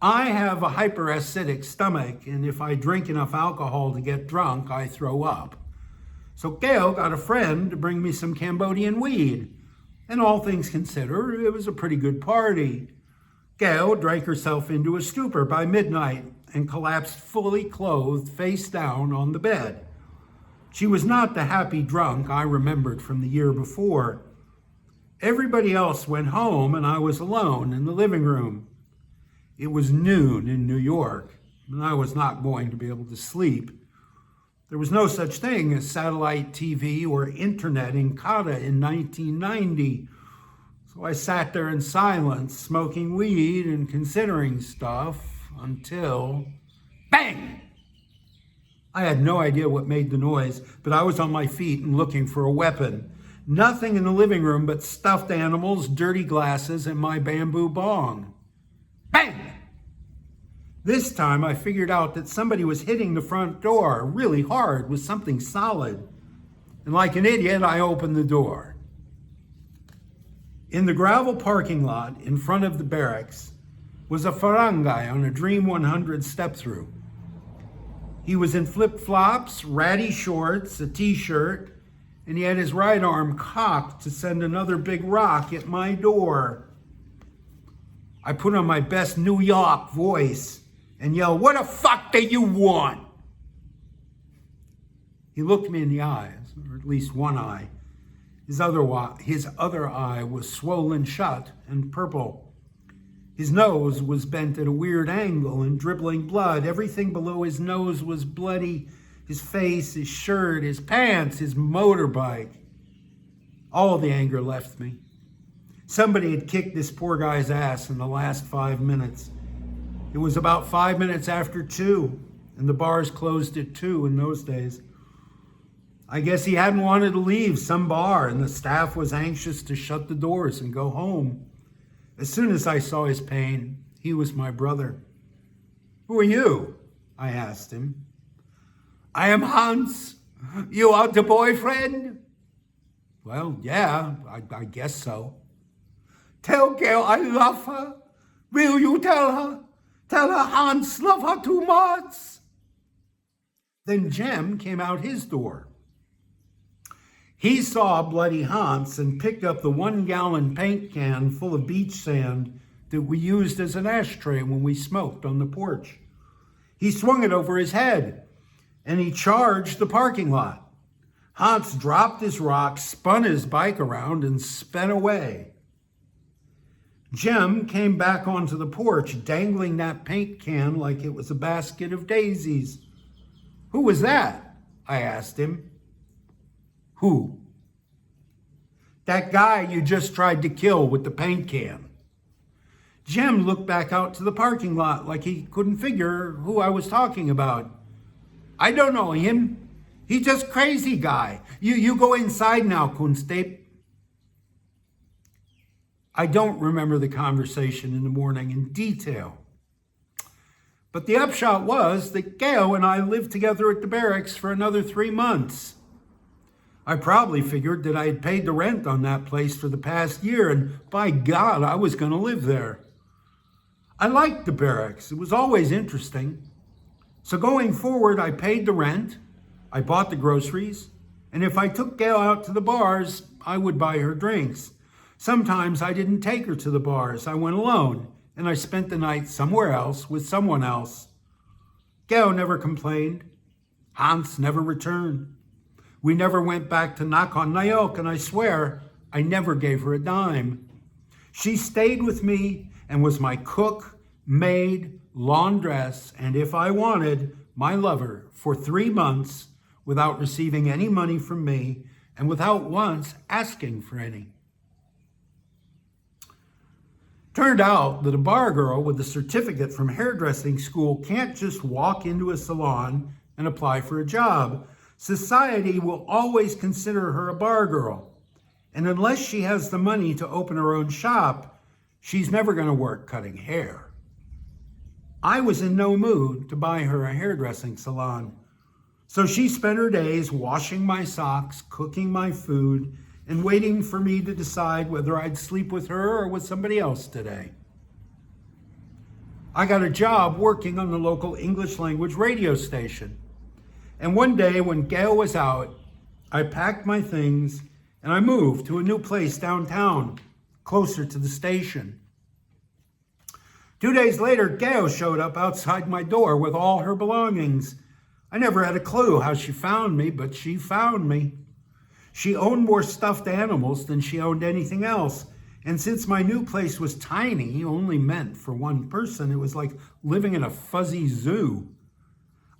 I have a hyperacidic stomach, and if I drink enough alcohol to get drunk, I throw up. So Gail got a friend to bring me some Cambodian weed, and all things considered, it was a pretty good party. Gail drank herself into a stupor by midnight and collapsed fully clothed, face down on the bed. She was not the happy drunk I remembered from the year before. Everybody else went home and I was alone in the living room. It was noon in New York, and I was not going to be able to sleep. There was no such thing as satellite TV or internet in Kata in 1990. So I sat there in silence, smoking weed and considering stuff until, bang! I had no idea what made the noise, but I was on my feet and looking for a weapon. Nothing in the living room but stuffed animals, dirty glasses, and my bamboo bong. Bang! This time I figured out that somebody was hitting the front door really hard with something solid. And like an idiot, I opened the door. In the gravel parking lot in front of the barracks was a Farangai on a Dream 100 step-through. He was in flip-flops, ratty shorts, a t-shirt, and he had his right arm cocked to send another big rock at my door. I put on my best New York voice and yelled, "What the fuck do you want?" He looked me in the eyes, or at least one eye. His other eye was swollen shut and purple. His nose was bent at a weird angle and dribbling blood. Everything below his nose was bloody. His face, his shirt, his pants, his motorbike. All the anger left me. Somebody had kicked this poor guy's ass in the last 5 minutes. It was about 5 minutes after 2, and the bars closed at 2 in those days. I guess he hadn't wanted to leave some bar, and the staff was anxious to shut the doors and go home. As soon as I saw his pain, he was my brother. "Who are you?" I asked him. "I am Hans. You are the boyfriend?" "Well, yeah, I guess so." "Tell girl I love her. Will you tell her? Tell her Hans love her too much." Then Jem came out his door. He saw bloody Hans and picked up the 1-gallon paint can full of beach sand that we used as an ashtray when we smoked on the porch. He swung it over his head and he charged the parking lot. Hans dropped his rock, spun his bike around, and sped away. Jem came back onto the porch, dangling that paint can like it was a basket of daisies. "Who was that?" I asked him. "Who?" "That guy you just tried to kill with the paint can." Jem looked back out to the parking lot like he couldn't figure who I was talking about. "I don't know him. He's just crazy guy. You go inside now, Kunstep." I don't remember the conversation in the morning in detail. But the upshot was that Gail and I lived together at the barracks for another 3 months. I probably figured that I had paid the rent on that place for the past year, and by God, I was going to live there. I liked the barracks. It was always interesting. So going forward, I paid the rent, I bought the groceries, and if I took Gail out to the bars, I would buy her drinks. Sometimes I didn't take her to the bars. I went alone, and I spent the night somewhere else with someone else. Gail never complained. Hans never returned. We never went back to knock on Nyok, and I swear I never gave her a dime. She stayed with me and was my cook, maid, laundress, and if I wanted, my lover for 3 months without receiving any money from me and without once asking for any. Turned out that a bar girl with a certificate from hairdressing school can't just walk into a salon and apply for a job. Society will always consider her a bar girl. And unless she has the money to open her own shop, she's never going to work cutting hair. I was in no mood to buy her a hairdressing salon. So she spent her days washing my socks, cooking my food, and waiting for me to decide whether I'd sleep with her or with somebody else today. I got a job working on the local English language radio station. And one day when Gail was out, I packed my things and I moved to a new place downtown, closer to the station. 2 days later, Gail showed up outside my door with all her belongings. I never had a clue how she found me, but she found me. She owned more stuffed animals than she owned anything else, And since my new place was tiny, only meant for one person, it was like living in a fuzzy zoo.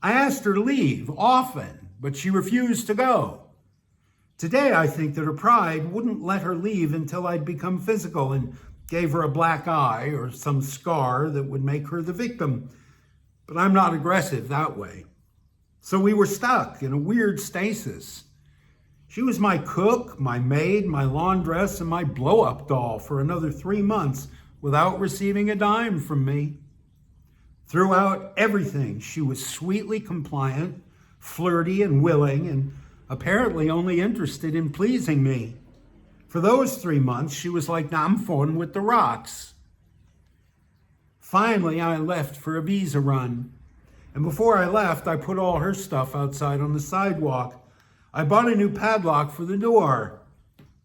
I asked her to leave often, but she refused to go. Today, I think that her pride wouldn't let her leave until I'd become physical and gave her a black eye or some scar that would make her the victim. But I'm not aggressive that way. So we were stuck in a weird stasis. She was my cook, my maid, my laundress, and my blow-up doll for another 3 months without receiving a dime from me. Throughout everything, she was sweetly compliant, flirty and willing, and apparently only interested in pleasing me. For those 3 months, she was like Namphon with the rocks. Finally, I left for a visa run. And before I left, I put all her stuff outside on the sidewalk. I bought a new padlock for the door.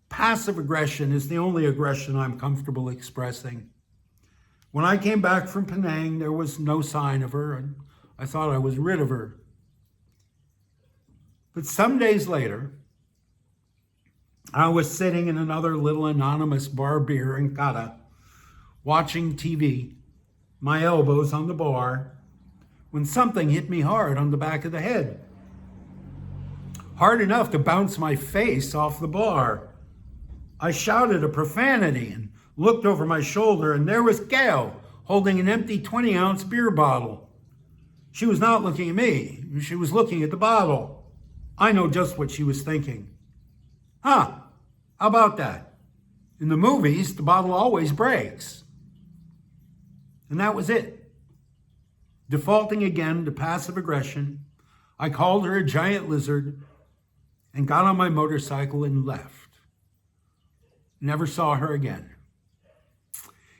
Passive aggression is the only aggression I'm comfortable expressing. When I came back from Penang, there was no sign of her, and I thought I was rid of her. But some days later, I was sitting in another little anonymous bar beer in Kata, watching TV, my elbows on the bar, when something hit me hard on the back of the head. Hard enough to bounce my face off the bar. I shouted a profanity and looked over my shoulder, and there was Gail holding an empty 20-ounce beer bottle. She was not looking at me. She was looking at the bottle. I know just what she was thinking. How about that? In the movies, the bottle always breaks. And that was it. Defaulting again to passive aggression, I called her a giant lizard and got on my motorcycle and left. Never saw her again.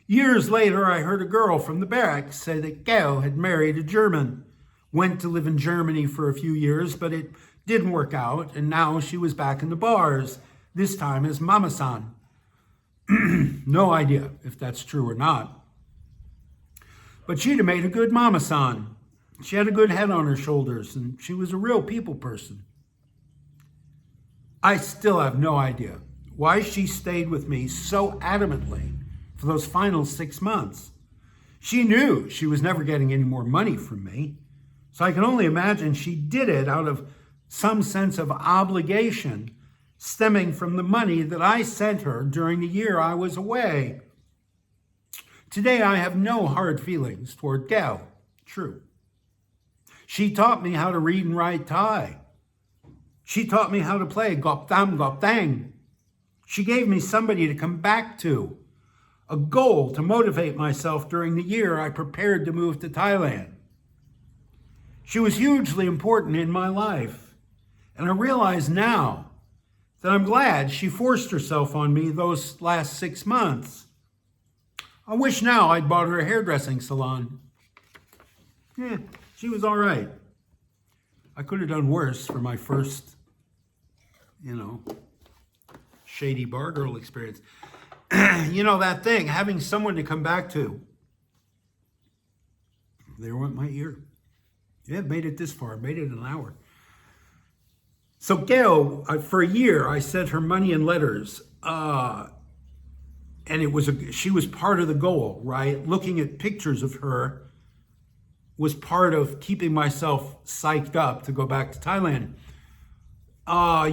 Years later, I heard a girl from the barracks say that Gail had married a German, went to live in Germany for a few years, but it didn't work out, and now she was back in the bars, this time as Mama-san. No idea if that's true or not. But she'd have made a good Mama-san. She had a good head on her shoulders, and she was a real people person. I still have no idea why she stayed with me so adamantly for those final 6 months. She knew she was never getting any more money from me, so I can only imagine she did it out of some sense of obligation stemming from the money that I sent her during the year I was away. Today, I have no hard feelings toward Gail. True. She taught me how to read and write Thai. She taught me how to play Gop Tam Gop Tang. She gave me somebody to come back to, a goal to motivate myself during the year I prepared to move to Thailand. She was hugely important in my life, and I realize now that I'm glad she forced herself on me those last 6 months. I wish now I'd bought her a hairdressing salon. She was all right. I could have done worse for my first, shady bar girl experience. That thing, having someone to come back to. There went my ear. Yeah, made it this far, made it an hour. So Gail, for a year, I sent her money and letters, and she was part of the goal, right? Looking at pictures of her was part of keeping myself psyched up to go back to Thailand.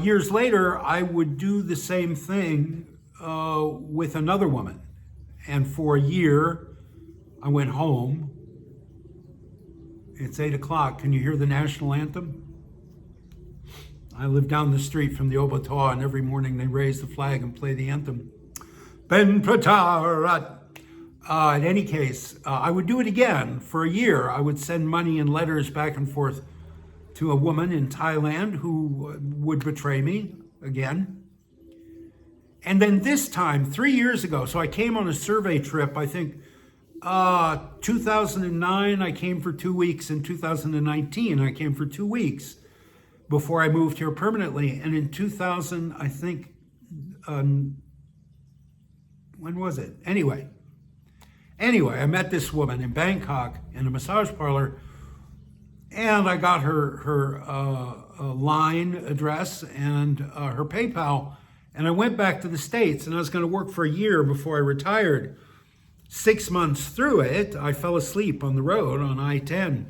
Years later, I would do the same thing with another woman. And for a year, I went home. It's 8 o'clock. Can you hear the national anthem? I live down the street from the Obatoa, and every morning they raise the flag and play the anthem. Ben Pratarat. In any case, I would do it again. For a year, I would send money and letters back and forth to a woman in Thailand who would betray me again. And then this time, 3 years ago, so I came on a survey trip, I think 2009, I came for 2 weeks. In 2019, I came for 2 weeks before I moved here permanently. And in 2000, I think, when was it? Anyway, I met this woman in Bangkok in a massage parlor, and I got her line address and her PayPal, And I went back to the States, and I was going to work for a year before I retired. 6 months through it, I fell asleep on the road on I-10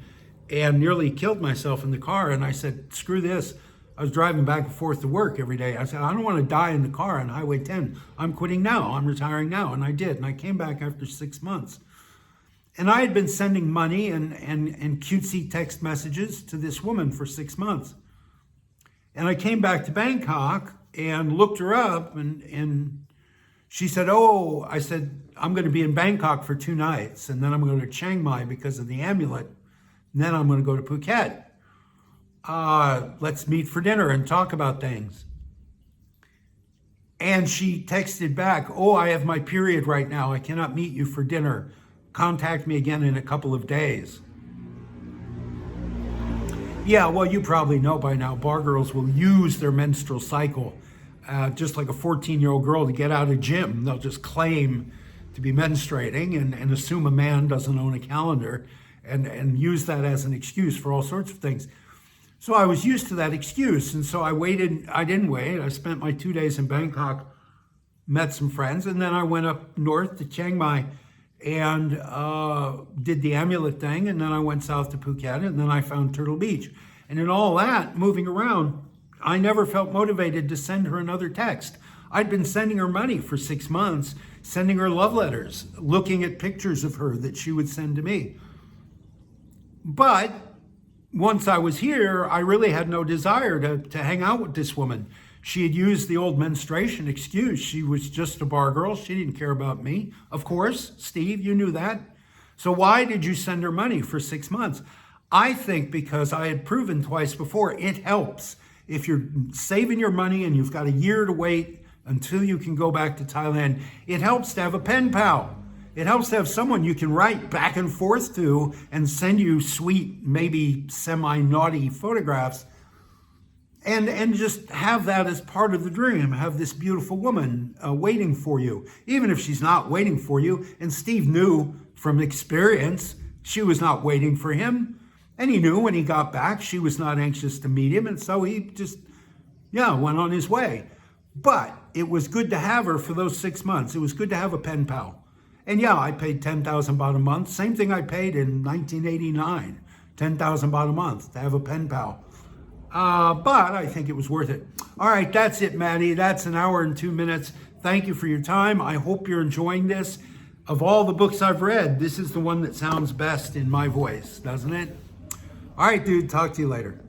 and nearly killed myself in the car. And I said, screw this. I was driving back and forth to work every day. I said, I don't want to die in the car on Highway 10. I'm quitting now. I'm retiring now. And I did. And I came back after 6 months. And I had been sending money and cutesy text messages to this woman for 6 months. And I came back to Bangkok and looked her up, and she said, oh, I said, I'm going to be in Bangkok for 2 nights, and then I'm going to Chiang Mai because of the amulet, and then I'm going to go to Phuket. Let's meet for dinner and talk about things. And she texted back, oh, I have my period right now. I cannot meet you for dinner. Contact me again in a couple of days. Yeah, well, you probably know by now, bar girls will use their menstrual cycle, just like a 14-year-old girl, to get out of gym. They'll just claim to be menstruating and assume a man doesn't own a calendar and use that as an excuse for all sorts of things. So I was used to that excuse, and so I waited. I didn't wait. I spent my 2 days in Bangkok, met some friends, and then I went up north to Chiang Mai and did the amulet thing, and then I went south to Phuket, and then I found Turtle Beach. And in all that, moving around, I never felt motivated to send her another text. I'd been sending her money for 6 months, sending her love letters, looking at pictures of her that she would send to me. But once I was here, I really had no desire to hang out with this woman. She had used the old menstruation excuse. She was just a bar girl. She didn't care about me. Of course, Steve, you knew that. So why did you send her money for 6 months? I think because I had proven twice before, it helps. If you're saving your money and you've got a year to wait until you can go back to Thailand, it helps to have a pen pal. It helps to have someone you can write back and forth to and send you sweet, maybe semi-naughty photographs. And just have that as part of the dream. Have this beautiful woman waiting for you, even if she's not waiting for you. And Steve knew from experience she was not waiting for him. And he knew when he got back she was not anxious to meet him. And so he just, went on his way. But it was good to have her for those 6 months. It was good to have a pen pal. And I paid 10,000 baht a month. Same thing I paid in 1989, 10,000 baht a month to have a pen pal. But I think it was worth it. All right, that's it, Maddie. That's an hour and 2 minutes. Thank you for your time. I hope you're enjoying this. Of all the books I've read, this is the one that sounds best in my voice, doesn't it? All right, dude, talk to you later.